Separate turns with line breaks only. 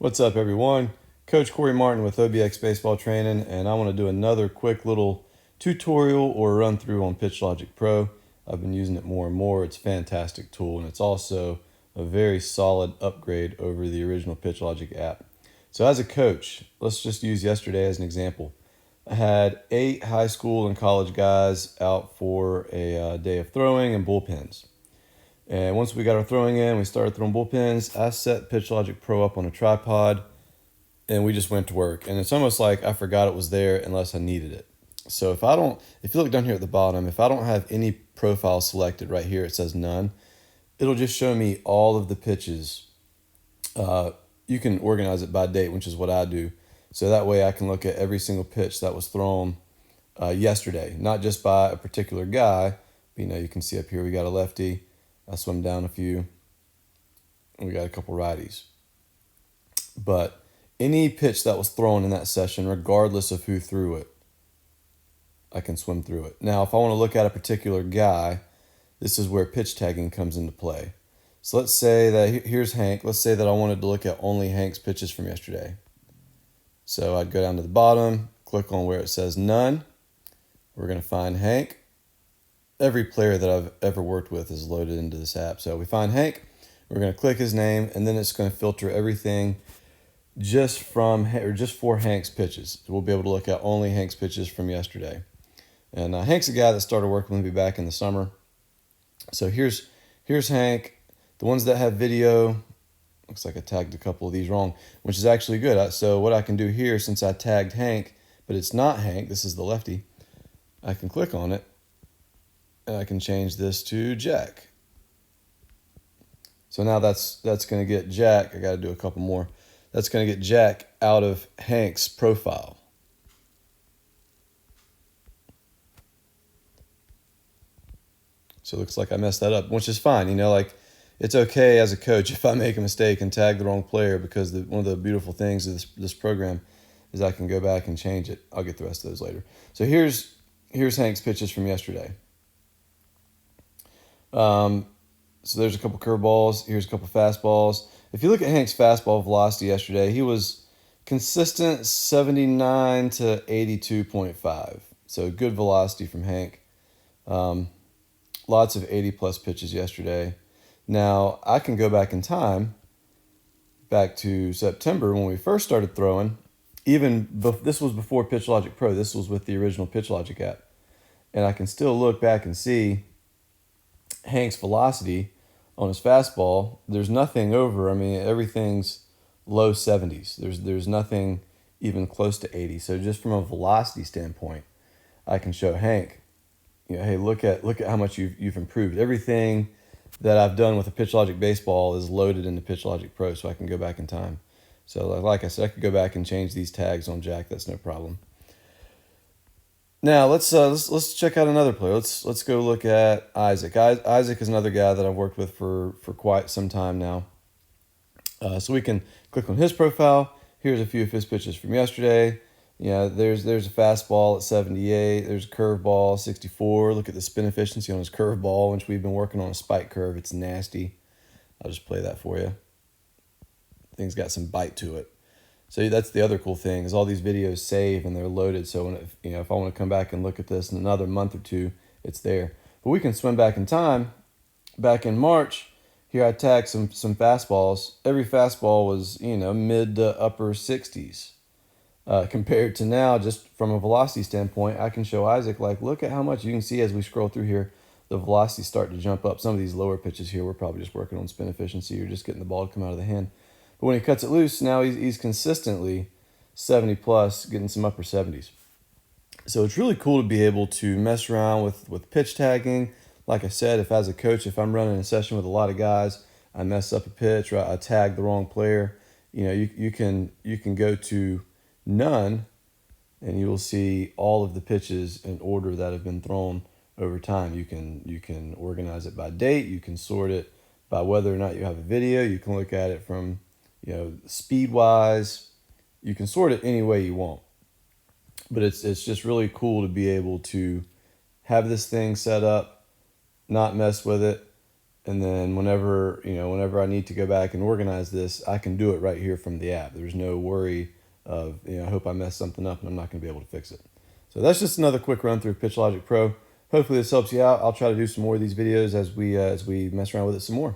What's up, everyone? Coach Corey Martin with OBX Baseball Training, and I want to do another quick little tutorial or run through on pitchLogic Pro. I've been using it more and more. It's a fantastic tool, and it's also a very solid upgrade over the original pitchLogic app. So as a coach, let's just use yesterday as an example. I had 8 high school and college guys out for a day of throwing and bullpens. And once we got our throwing in, we started throwing bullpens. I set pitchLogic Pro up on a tripod, and we just went to work. And it's almost like I forgot it was there unless I needed it. So if you look down here at the bottom, if I don't have any profile selected right here, it says none. It'll just show me all of the pitches. You can organize it by date, which is what I do. So that way I can look at every single pitch that was thrown yesterday, not just by a particular guy. But, you can see up here we got a lefty. I swim down a few, and we got a couple righties. But any pitch that was thrown in that session, regardless of who threw it, I can swim through it. Now, if I want to look at a particular guy, this is where pitch tagging comes into play. So let's say that here's Hank. Let's say that I wanted to look at only Hank's pitches from yesterday. So I'd go down to the bottom, click on where it says none. We're going to find Hank. Every player that I've ever worked with is loaded into this app. So we find Hank, we're going to click his name, and then it's going to filter everything just for Hank's pitches. We'll be able to look at only Hank's pitches from yesterday. And Hank's a guy that started working with me back in the summer. So here's Hank. The ones that have video, looks like I tagged a couple of these wrong, which is actually good. So what I can do here, since I tagged Hank, but it's not Hank, this is the lefty, I can click on it. And I can change this to Jack. So now that's going to get Jack. I got to do a couple more. That's going to get Jack out of Hank's profile. So it looks like I messed that up, which is fine. It's okay as a coach if I make a mistake and tag the wrong player, because one of the beautiful things of this program is I can go back and change it. I'll get the rest of those later. So here's Hank's pitches from yesterday. So there's a couple curveballs. Here's a couple fastballs. If you look at Hank's fastball velocity yesterday, he was consistent 79 to 82.5. So good velocity from Hank. Lots of 80-plus pitches yesterday. Now, I can go back in time, back to September when we first started throwing. This was before pitchLogic Pro. This was with the original pitchLogic app. And I can still look back and see Hank's velocity on his fastball. There's nothing over. Everything's low 70s. There's nothing even close to 80. So just from a velocity standpoint, I can show Hank, hey, look at how much you've improved. Everything that I've done with a pitchLogic baseball is loaded into pitchLogic Pro, so I can go back in time. So like I said, I could go back and change these tags on Jack. That's no problem. Now let's check out another player. Let's go look at Isaac. Isaac is another guy that I've worked with for quite some time now. So we can click on his profile. Here's a few of his pitches from yesterday. There's a fastball at 78. There's a curveball 64. Look at the spin efficiency on his curveball, which we've been working on a spike curve. It's nasty. I'll just play that for you. Thing's got some bite to it. So that's the other cool thing, is all these videos save and they're loaded. So if I want to come back and look at this in another month or two, it's there. But we can swim back in time. Back in March, here I tagged some fastballs. Every fastball was mid to upper 60s. Compared to now, just from a velocity standpoint, I can show Isaac, look at how much you can see as we scroll through here. The velocity start to jump up. Some of these lower pitches here, we're probably just working on spin efficiency or just getting the ball to come out of the hand. But when he cuts it loose, now he's consistently 70 plus, getting some upper 70s. So it's really cool to be able to mess around with pitch tagging. Like I said, as a coach, if I'm running a session with a lot of guys, I mess up a pitch or I tag the wrong player, you can go to none, and you will see all of the pitches in order that have been thrown over time. You can organize it by date. You can sort it by whether or not you have a video. You can look at it from speed wise. You can sort it any way you want. But it's just really cool to be able to have this thing set up, not mess with it, And then whenever I need to go back and organize this, I can do it right here from the app. There's no worry of, I hope I messed something up and I'm not going to be able to fix it. So that's just another quick run through pitchLogic Pro. Hopefully this helps you out. I'll try to do some more of these videos as we mess around with it some more.